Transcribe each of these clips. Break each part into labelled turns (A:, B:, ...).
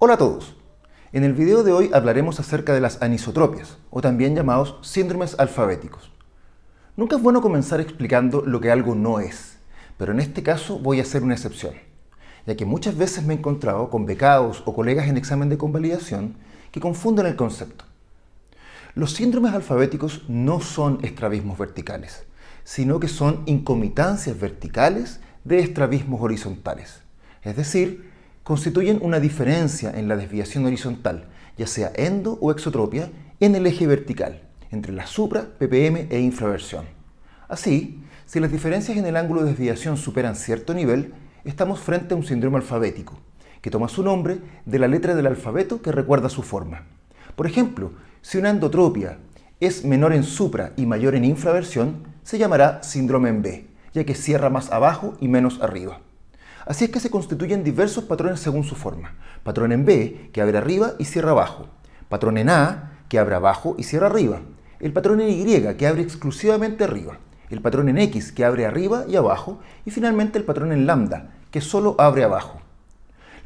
A: Hola a todos. En el video de hoy hablaremos acerca de las anisotropias, o también llamados síndromes alfabéticos. Nunca es bueno comenzar explicando lo que algo no es, pero en este caso voy a hacer una excepción, ya que muchas veces me he encontrado con becados o colegas en examen de convalidación que confunden el concepto. Los síndromes alfabéticos no son estrabismos verticales, sino que son incomitancias verticales de estrabismos horizontales, es decir, constituyen una diferencia en la desviación horizontal, ya sea endo o exotropia, en el eje vertical, entre la supra, ppm e infraversión. Así, si las diferencias en el ángulo de desviación superan cierto nivel, estamos frente a un síndrome alfabético, que toma su nombre de la letra del alfabeto que recuerda su forma. Por ejemplo, si una endotropia es menor en supra y mayor en infraversión, se llamará síndrome en B, ya que cierra más abajo y menos arriba. Así es que se constituyen diversos patrones según su forma. Patrón en B, que abre arriba y cierra abajo. Patrón en A, que abre abajo y cierra arriba. El patrón en Y, que abre exclusivamente arriba. El patrón en X, que abre arriba y abajo. Y finalmente el patrón en lambda, que solo abre abajo.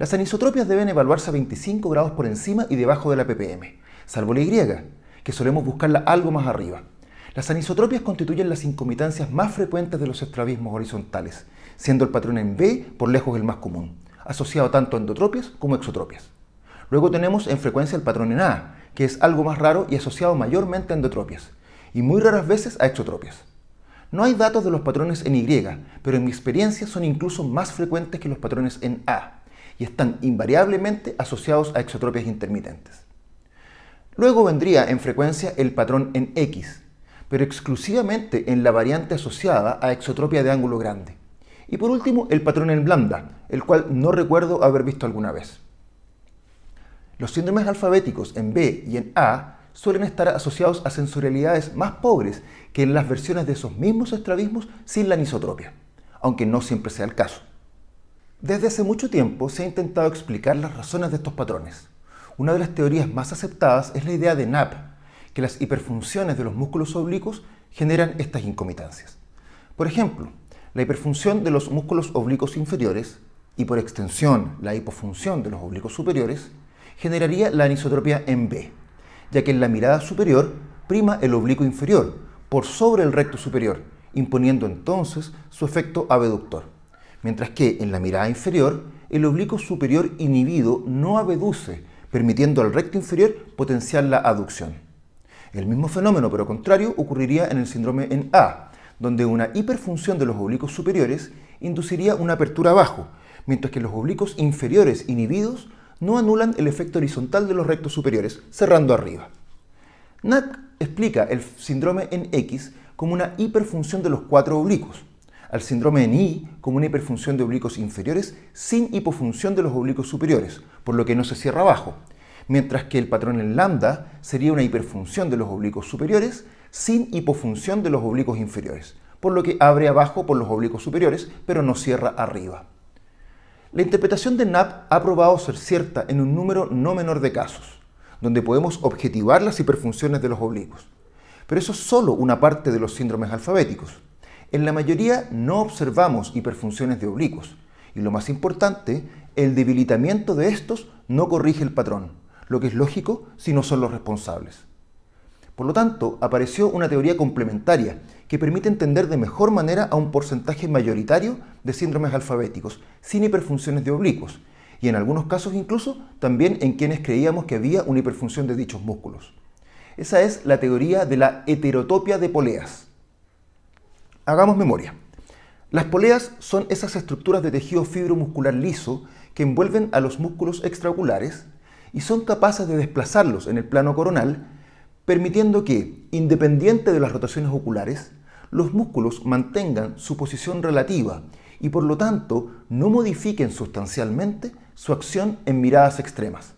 A: Las anisotropias deben evaluarse a 25 grados por encima y debajo de la ppm, salvo la Y, que solemos buscarla algo más arriba. Las anisotropias constituyen las incomitancias más frecuentes de los estrabismos horizontales, siendo el patrón en B por lejos el más común, asociado tanto a endotropias como exotropias. Luego tenemos en frecuencia el patrón en A, que es algo más raro y asociado mayormente a endotropias, y muy raras veces a exotropias. No hay datos de los patrones en Y, pero en mi experiencia son incluso más frecuentes que los patrones en A, y están invariablemente asociados a exotropias intermitentes. Luego vendría en frecuencia el patrón en X, pero exclusivamente en la variante asociada a exotropia de ángulo grande. Y por último, el patrón en lambda, el cual no recuerdo haber visto alguna vez. Los síndromes alfabéticos en B y en A suelen estar asociados a sensorialidades más pobres que en las versiones de esos mismos estrabismos sin la anisotropia, aunque no siempre sea el caso. Desde hace mucho tiempo se ha intentado explicar las razones de estos patrones. Una de las teorías más aceptadas es la idea de Knapp, que las hiperfunciones de los músculos oblicuos generan estas incomitancias. Por ejemplo, la hiperfunción de los músculos oblicuos inferiores, y por extensión la hipofunción de los oblicuos superiores, generaría la anisotropia en B, ya que en la mirada superior prima el oblicuo inferior por sobre el recto superior, imponiendo entonces su efecto abductor, mientras que en la mirada inferior el oblicuo superior inhibido no abduce, permitiendo al recto inferior potenciar la aducción. El mismo fenómeno, pero contrario, ocurriría en el síndrome en A, donde una hiperfunción de los oblicuos superiores induciría una apertura abajo, mientras que los oblicuos inferiores inhibidos no anulan el efecto horizontal de los rectos superiores, cerrando arriba. Knapp explica el síndrome en X como una hiperfunción de los cuatro oblicuos, al síndrome en Y como una hiperfunción de oblicuos inferiores sin hipofunción de los oblicuos superiores, por lo que no se cierra abajo, mientras que el patrón en lambda sería una hiperfunción de los oblicuos superiores sin hipofunción de los oblicuos inferiores, por lo que abre abajo por los oblicuos superiores, pero no cierra arriba. La interpretación de Knapp ha probado ser cierta en un número no menor de casos, donde podemos objetivar las hiperfunciones de los oblicuos. Pero eso es solo una parte de los síndromes alfabéticos. En la mayoría no observamos hiperfunciones de oblicuos, y lo más importante, el debilitamiento de estos no corrige el patrón, lo que es lógico si no son los responsables. Por lo tanto, apareció una teoría complementaria que permite entender de mejor manera a un porcentaje mayoritario de síndromes alfabéticos sin hiperfunciones de oblicuos, y en algunos casos incluso también en quienes creíamos que había una hiperfunción de dichos músculos. Esa es la teoría de la heterotopia de poleas. Hagamos memoria. Las poleas son esas estructuras de tejido fibromuscular liso que envuelven a los músculos extraoculares y son capaces de desplazarlos en el plano coronal, permitiendo que, independiente de las rotaciones oculares, los músculos mantengan su posición relativa y por lo tanto no modifiquen sustancialmente su acción en miradas extremas.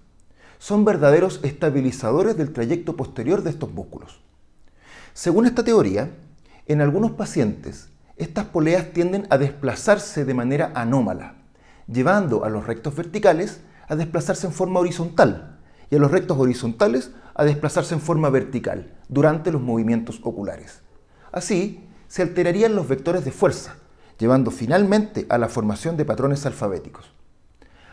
A: Son verdaderos estabilizadores del trayecto posterior de estos músculos. Según esta teoría, en algunos pacientes, estas poleas tienden a desplazarse de manera anómala, llevando a los rectos verticales a desplazarse en forma horizontal y a los rectos horizontales a desplazarse en forma vertical durante los movimientos oculares. Así, se alterarían los vectores de fuerza, llevando finalmente a la formación de patrones alfabéticos.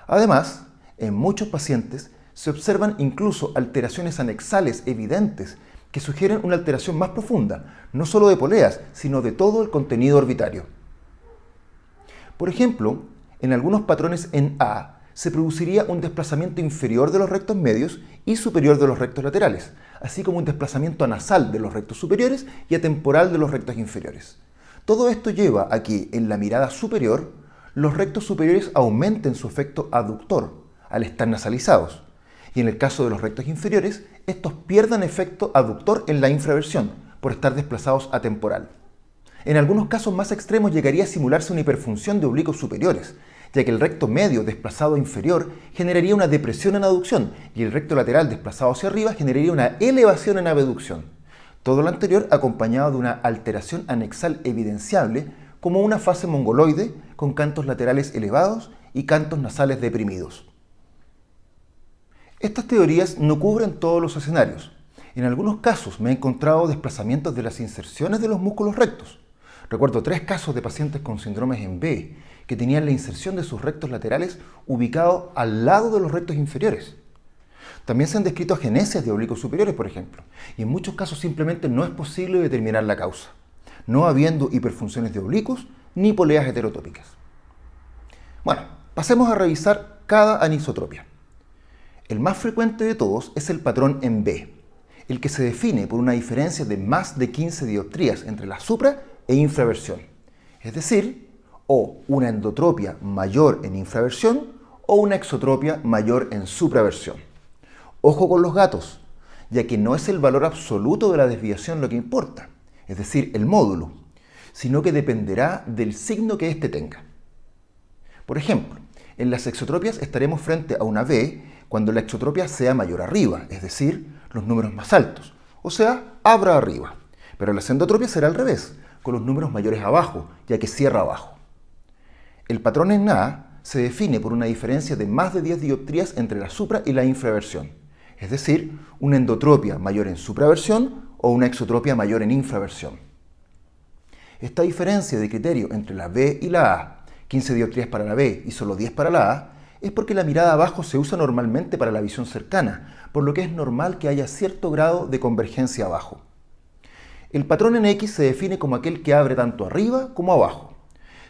A: Además, En muchos pacientes se observan incluso alteraciones anexales evidentes que sugieren una alteración más profunda, no solo de poleas, sino de todo el contenido orbitario. Por ejemplo, en algunos patrones en A se produciría un desplazamiento inferior de los rectos medios y superior de los rectos laterales, así como un desplazamiento anasal de los rectos superiores y atemporal de los rectos inferiores. Todo esto lleva a que, en la mirada superior, los rectos superiores aumenten su efecto aductor al estar nasalizados, y en el caso de los rectos inferiores, estos pierdan efecto aductor en la infraversión por estar desplazados atemporal. En algunos casos más extremos llegaría a simularse una hiperfunción de oblicuos superiores, ya que el recto medio desplazado a inferior generaría una depresión en aducción y el recto lateral desplazado hacia arriba generaría una elevación en abducción. Todo lo anterior acompañado de una alteración anexal evidenciable como una fase mongoloide con cantos laterales elevados y cantos nasales deprimidos. Estas teorías no cubren todos los escenarios. En algunos casos me he encontrado desplazamientos de las inserciones de los músculos rectos. Recuerdo 3 casos de pacientes con síndromes en B que tenían la inserción de sus rectos laterales ubicado al lado de los rectos inferiores. También se han descrito agenesias de oblicuos superiores, por ejemplo, y en muchos casos simplemente no es posible determinar la causa, no habiendo hiperfunciones de oblicuos ni poleas heterotópicas. Bueno, pasemos a revisar cada anisotropia. El más frecuente de todos es el patrón en B, el que se define por una diferencia de más de 15 dioptrías entre la supra e infraversión, es decir, o una endotropia mayor en infraversión o una exotropia mayor en supraversión. Ojo con los gatos, ya que no es el valor absoluto de la desviación lo que importa, es decir, el módulo, sino que dependerá del signo que éste tenga. Por ejemplo, en las exotropias estaremos frente a una B cuando la exotropia sea mayor arriba, es decir, los números más altos, o sea, abra arriba. Pero la endotropia será al revés, con los números mayores abajo, ya que cierra abajo. El patrón en A se define por una diferencia de más de 10 dioptrías entre la supra y la infraversión, es decir, una endotropia mayor en supraversión o una exotropia mayor en infraversión. Esta diferencia de criterio entre la B y la A, 15 dioptrías para la B y solo 10 para la A, es porque la mirada abajo se usa normalmente para la visión cercana, por lo que es normal que haya cierto grado de convergencia abajo. El patrón en X se define como aquel que abre tanto arriba como abajo.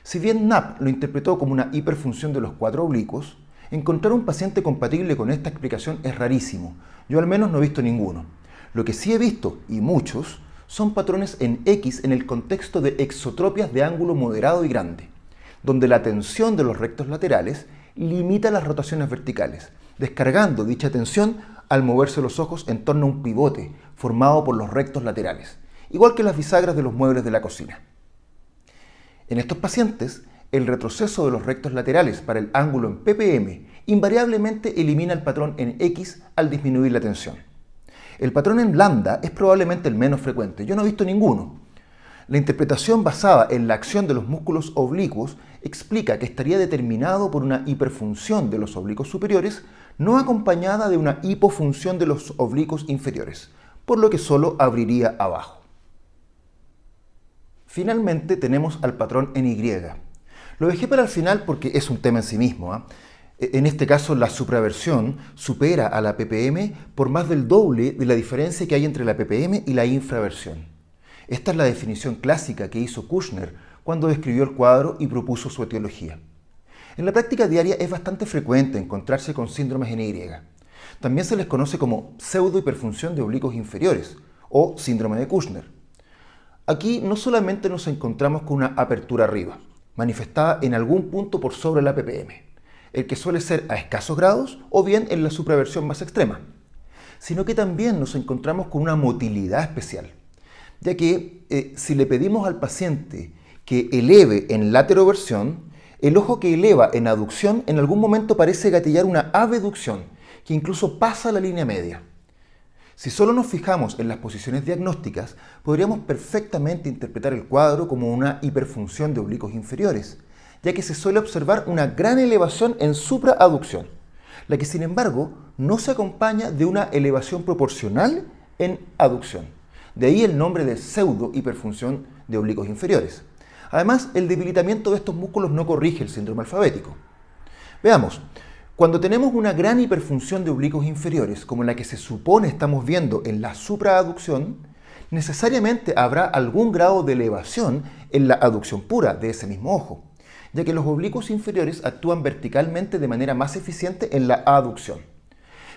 A: Si bien Knapp lo interpretó como una hiperfunción de los 4 oblicuos, encontrar un paciente compatible con esta explicación es rarísimo. Yo al menos no he visto ninguno. Lo que sí he visto, y muchos, son patrones en X en el contexto de exotropias de ángulo moderado y grande, donde la tensión de los rectos laterales limita las rotaciones verticales, descargando dicha tensión al moverse los ojos en torno a un pivote formado por los rectos laterales, igual que las bisagras de los muebles de la cocina. En estos pacientes, el retroceso de los rectos laterales para el ángulo en ppm invariablemente elimina el patrón en X al disminuir la tensión. El patrón en lambda es probablemente el menos frecuente, yo no he visto ninguno. La interpretación basada en la acción de los músculos oblicuos explica que estaría determinado por una hiperfunción de los oblicuos superiores no acompañada de una hipofunción de los oblicuos inferiores, por lo que solo abriría abajo. Finalmente tenemos al patrón en Y. Lo dejé para el final porque es un tema en sí mismo. En este caso, la supraversión supera a la ppm por más del doble de la diferencia que hay entre la ppm y la infraversión. Esta es la definición clásica que hizo Kushner cuando describió el cuadro y propuso su etiología. En la práctica diaria es bastante frecuente encontrarse con síndromes en Y. También se les conoce como pseudohiperfunción de oblicuos inferiores o síndrome de Kushner. Aquí no solamente nos encontramos con una apertura arriba, manifestada en algún punto por sobre la ppm, el que suele ser a escasos grados o bien en la supraversión más extrema, sino que también nos encontramos con una motilidad especial, ya que si le pedimos al paciente que eleve en lateroversión, el ojo que eleva en aducción en algún momento parece gatillar una abducción que incluso pasa la línea media. Si solo nos fijamos en las posiciones diagnósticas, podríamos perfectamente interpretar el cuadro como una hiperfunción de oblicuos inferiores, ya que se suele observar una gran elevación en supraaducción, la que sin embargo no se acompaña de una elevación proporcional en aducción. De ahí el nombre de pseudo-hiperfunción de oblicuos inferiores. Además, el debilitamiento de estos músculos no corrige el síndrome alfabético. Veamos, Cuando tenemos una gran hiperfunción de oblicuos inferiores, como la que se supone estamos viendo en la supraaducción, necesariamente habrá algún grado de elevación en la aducción pura de ese mismo ojo, ya que los oblicuos inferiores actúan verticalmente de manera más eficiente en la aducción.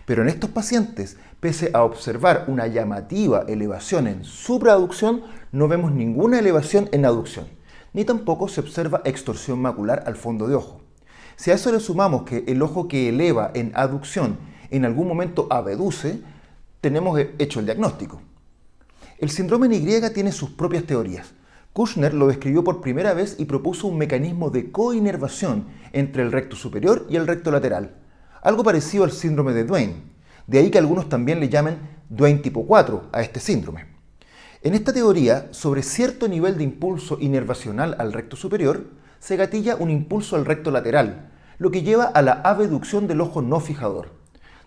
A: Pero en estos pacientes, pese a observar una llamativa elevación en supraaducción, no vemos ninguna elevación en aducción, ni tampoco se observa extorsión macular al fondo de ojo. Si a eso le sumamos que el ojo que eleva en aducción en algún momento abduce, tenemos hecho el diagnóstico. El síndrome en Y tiene sus propias teorías. Kushner lo describió por primera vez y propuso un mecanismo de coinervación entre el recto superior y el recto lateral, algo parecido al síndrome de Duane, de ahí que algunos también le llamen Duane tipo 4 a este síndrome. En esta teoría, sobre cierto nivel de impulso inervacional al recto superior, se gatilla un impulso al recto lateral, lo que lleva a la abducción del ojo no fijador,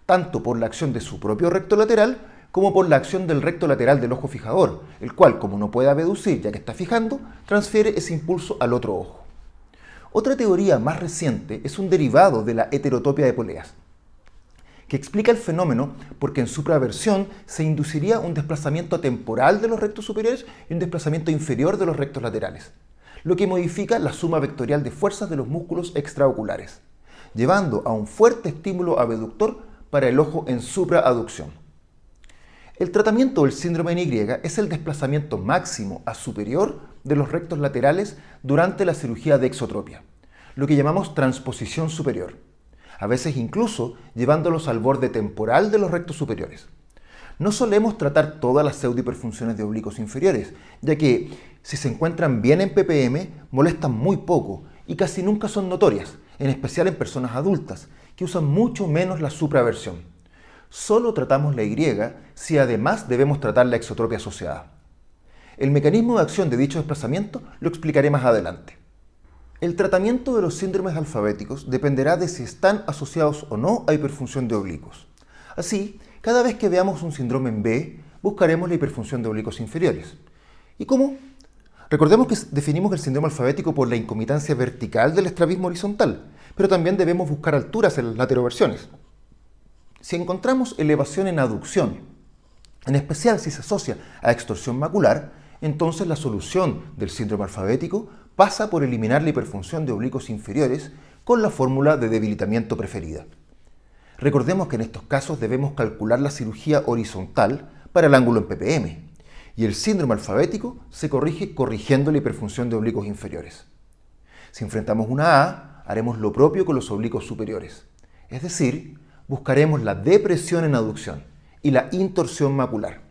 A: tanto por la acción de su propio recto lateral como por la acción del recto lateral del ojo fijador, el cual, como no puede abducir ya que está fijando, transfiere ese impulso al otro ojo. Otra teoría más reciente es un derivado de la heterotopia de poleas, que explica el fenómeno porque en supraversión se induciría un desplazamiento temporal de los rectos superiores y un desplazamiento inferior de los rectos laterales, lo que modifica la suma vectorial de fuerzas de los músculos extraoculares, llevando a un fuerte estímulo abductor para el ojo en supraaducción. El tratamiento del síndrome en Y es el desplazamiento máximo a superior de los rectos laterales durante la cirugía de exotropia, lo que llamamos transposición superior, a veces incluso llevándolos al borde temporal de los rectos superiores. No solemos tratar todas las pseudohiperfunciones de oblicuos inferiores, ya que si se encuentran bien en ppm, molestan muy poco y casi nunca son notorias, en especial en personas adultas, que usan mucho menos la supraversión. Solo tratamos la Y si además debemos tratar la exotropia asociada. El mecanismo de acción de dicho desplazamiento lo explicaré más adelante. El tratamiento de los síndromes alfabéticos dependerá de si están asociados o no a hiperfunción de oblicuos. Así, cada vez que veamos un síndrome en B, buscaremos la hiperfunción de oblicuos inferiores. ¿Y cómo? Recordemos que definimos el síndrome alfabético por la incomitancia vertical del estrabismo horizontal, pero también debemos buscar alturas en las lateroversiones. Si encontramos elevación en aducción, en especial si se asocia a extorsión macular, entonces la solución del síndrome alfabético pasa por eliminar la hiperfunción de oblicuos inferiores con la fórmula de debilitamiento preferida. Recordemos que en estos casos debemos calcular la cirugía horizontal para el ángulo en ppm, y el síndrome alfabético se corrige corrigiendo la hiperfunción de oblicuos inferiores. Si enfrentamos una A, haremos lo propio con los oblicuos superiores, es decir, buscaremos la depresión en aducción y la intorsión macular.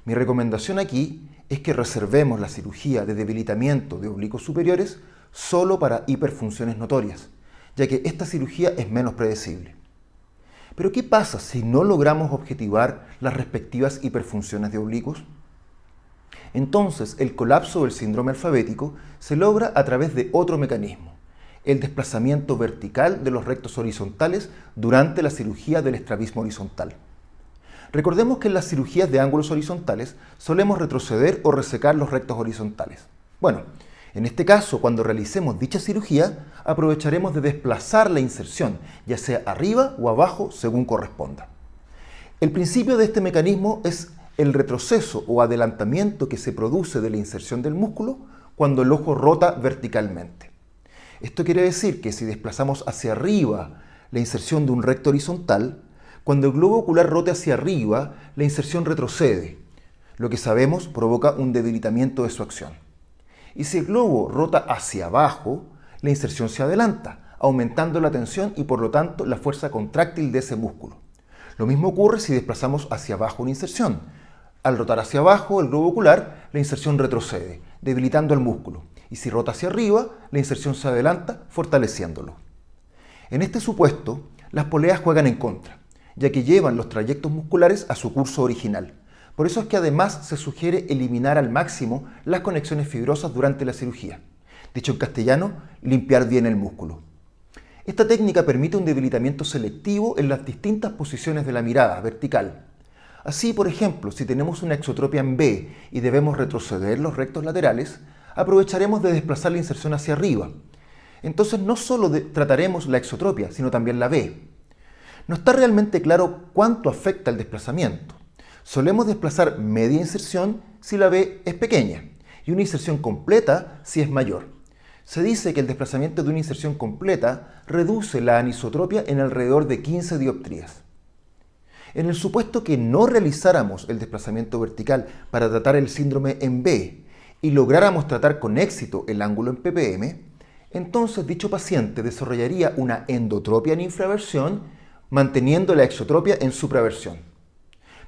A: Mi recomendación aquí es que reservemos la cirugía de debilitamiento de oblicuos superiores solo para hiperfunciones notorias, ya que esta cirugía es menos predecible. Pero ¿qué pasa si no logramos objetivar las respectivas hiperfunciones de oblicuos? Entonces, el colapso del síndrome alfabético se logra a través de otro mecanismo, el desplazamiento vertical de los rectos horizontales durante la cirugía del estrabismo horizontal. Recordemos que en las cirugías de ángulos horizontales solemos retroceder o resecar los rectos horizontales. Bueno, en este caso, cuando realicemos dicha cirugía, aprovecharemos de desplazar la inserción, ya sea arriba o abajo, según corresponda. El principio de este mecanismo es el retroceso o adelantamiento que se produce de la inserción del músculo cuando el ojo rota verticalmente. Esto quiere decir que si desplazamos hacia arriba la inserción de un recto horizontal, cuando el globo ocular rote hacia arriba, la inserción retrocede, lo que sabemos provoca un debilitamiento de su acción. Y si el globo rota hacia abajo, la inserción se adelanta, aumentando la tensión y por lo tanto la fuerza contráctil de ese músculo. Lo mismo ocurre si desplazamos hacia abajo una inserción. Al rotar hacia abajo el globo ocular, la inserción retrocede, debilitando el músculo. Y si rota hacia arriba, la inserción se adelanta, fortaleciéndolo. En este supuesto, las poleas juegan en contra, ya que llevan los trayectos musculares a su curso original. Por eso es que además se sugiere eliminar al máximo las conexiones fibrosas durante la cirugía. Dicho en castellano, limpiar bien el músculo. Esta técnica permite un debilitamiento selectivo en las distintas posiciones de la mirada vertical. Así, por ejemplo, si tenemos una exotropia en B y debemos retroceder los rectos laterales, aprovecharemos de desplazar la inserción hacia arriba. Entonces no solo trataremos la exotropia, sino también la B. No está realmente claro cuánto afecta el desplazamiento. Solemos desplazar media inserción si la B es pequeña y una inserción completa si es mayor. Se dice que el desplazamiento de una inserción completa reduce la anisotropia en alrededor de 15 dioptrías. En el supuesto que no realizáramos el desplazamiento vertical para tratar el síndrome en B y lográramos tratar con éxito el ángulo en ppm, entonces dicho paciente desarrollaría una endotropia en infraversión, manteniendo la exotropia en supraversión.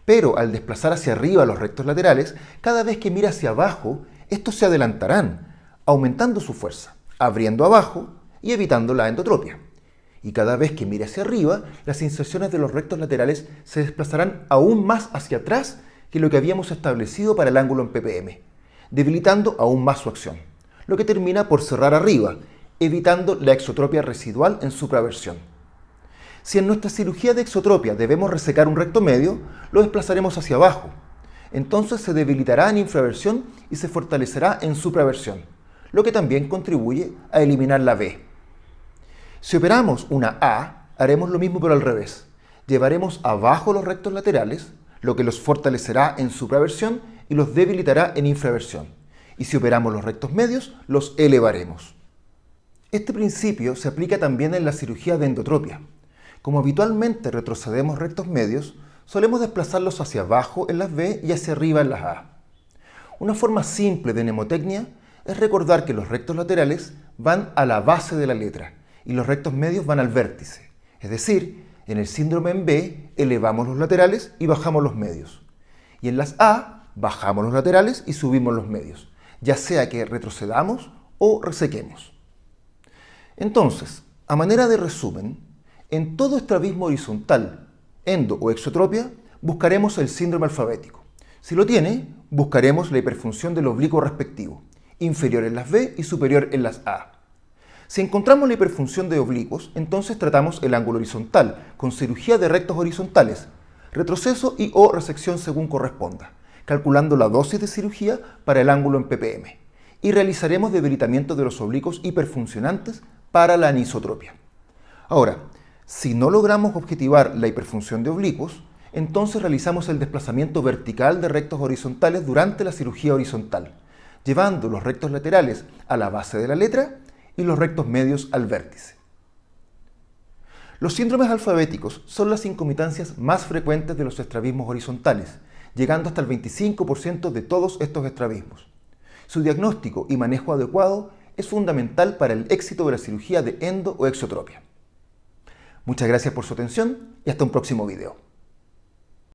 A: Pero al desplazar hacia arriba los rectos laterales, cada vez que mira hacia abajo, estos se adelantarán, aumentando su fuerza, abriendo abajo y evitando la endotropia. Y cada vez que mire hacia arriba, las inserciones de los rectos laterales se desplazarán aún más hacia atrás que lo que habíamos establecido para el ángulo en ppm, debilitando aún más su acción, lo que termina por cerrar arriba, evitando la exotropia residual en supraversión. Si en nuestra cirugía de exotropia debemos resecar un recto medio, lo desplazaremos hacia abajo. Entonces se debilitará en infraversión y se fortalecerá en supraversión, lo que también contribuye a eliminar la B. Si operamos una A, haremos lo mismo pero al revés. Llevaremos abajo los rectos laterales, lo que los fortalecerá en supraversión y los debilitará en infraversión. Y si operamos los rectos medios, los elevaremos. Este principio se aplica también en la cirugía de endotropia. Como habitualmente retrocedemos rectos medios, solemos desplazarlos hacia abajo en las B y hacia arriba en las A. Una forma simple de mnemotecnia es recordar que los rectos laterales van a la base de la letra y los rectos medios van al vértice. Es decir, en el síndrome en B elevamos los laterales y bajamos los medios. Y en las A bajamos los laterales y subimos los medios, ya sea que retrocedamos o resequemos. Entonces, a manera de resumen, en todo estrabismo horizontal, endo o exotropia, buscaremos el síndrome alfabético. Si lo tiene, buscaremos la hiperfunción del oblicuo respectivo, inferior en las B y superior en las A. Si encontramos la hiperfunción de oblicuos, entonces tratamos el ángulo horizontal con cirugía de rectos horizontales, retroceso y o resección según corresponda, calculando la dosis de cirugía para el ángulo en ppm, y realizaremos debilitamiento de los oblicuos hiperfuncionantes para la anisotropia. Ahora, si no logramos objetivar la hiperfunción de oblicuos, entonces realizamos el desplazamiento vertical de rectos horizontales durante la cirugía horizontal, llevando los rectos laterales a la base de la letra y los rectos medios al vértice. Los síndromes alfabéticos son las incomitancias más frecuentes de los estrabismos horizontales, llegando hasta el 25% de todos estos estrabismos. Su diagnóstico y manejo adecuado es fundamental para el éxito de la cirugía de endo o exotropia. Muchas gracias por su atención y hasta un próximo video.